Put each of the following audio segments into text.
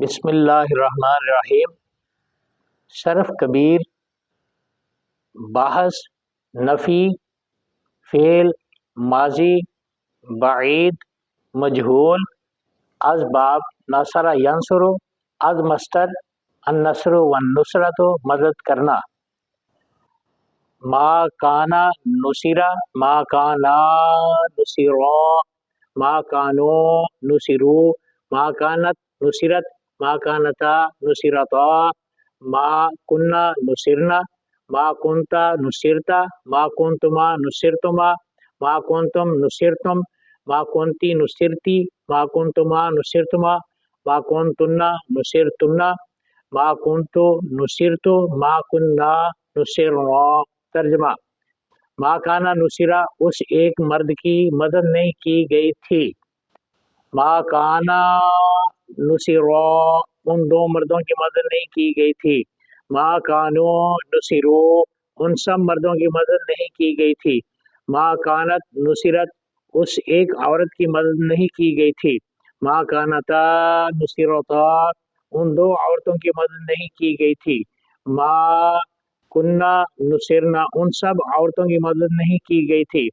بسم اللہ الرحمن الرحیم۔ شرف کبیر، بحث، نفی، فعل، ماضی، بعید، مجہول، از باب نصر ینصر، از مصدر النصر والنصرۃ مدد کرنا۔ ما کانا نصرا، ما کانا نصرا، ما کانو نصرو، ما کانت نصرت، ما کانتا نصرتا، ما کننا نصرنا، ما کنتا نصرتا، ما کنتما نصرتما، ما کنتم نصرتم، ما کنتی نصرتی، ما کنتما نصرتما، ما کنتن نصرتن، ما کنتو نصرتو، ما کننا نصرنا۔ ترجمہ: ما کانا نصرا، اس ایک مرد کی مدد نہیں کی گئی تھی۔ ما کانا نصرا، ان دو مردوں کی مدد نہیں کی گئی تھی۔ ما کانو نصرو، ان سب مردوں کی مدد نہیں کی گئی تھی۔ ما کانت نصرت، اس ایک عورت کی مدد نہیں کی گئی تھی۔ ما کانتا نصرتا، ان دو عورتوں کی مدد نہیں کی گئی تھی۔ ما کننا نصرنا، ان سب عورتوں کی مدد نہیں کی گئی تھی۔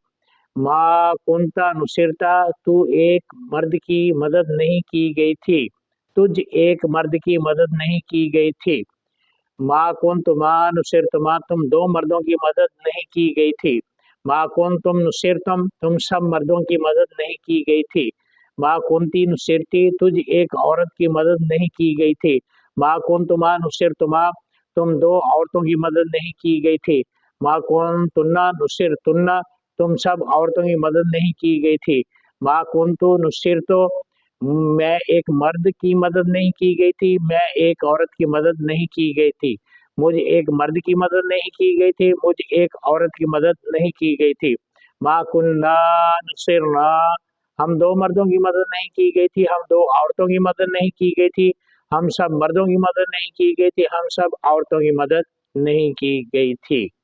ما کنتا نصرتا، تو ایک مرد کی مدد نہیں کی گئی تھی، تجھ ایک مرد کی مدد نہیں کی گئی تھی۔ ما کنتما نصرتما، تم دو مردوں کی مدد نہیں کی گئی تھی۔ ما کنتم نصرتم، تم سب مردوں کی مدد نہیں کی گئی تھی۔ ما کنتی نصرتی، تجھ ایک عورت کی مدد نہیں کی گئی تھی۔ ما کنتما نصرتما، تم دو عورتوں کی مدد نہیں کی گئی تھی۔ ما کنتن نصرتن، تم سب عورتوں کی مدد نہیں کی گئی تھی۔ ما کنتو نصرتو، میں ایک مرد کی مدد نہیں کی گئی تھی، میں ایک عورت کی مدد نہیں کی گئی تھی۔ مجھ ایک مرد کی مدد نہیں کی گئی تھی، مجھ ایک عورت کی مدد نہیں کی گئی تھی۔ ما کننا نصرنا، ہم دو مردوں کی مدد نہیں کی گئی تھی، ہم دو عورتوں کی مدد نہیں کی گئی تھی۔ ہم سب مردوں کی مدد نہیں کی گئی تھی، ہم سب عورتوں کی مدد نہیں کی گئی تھی۔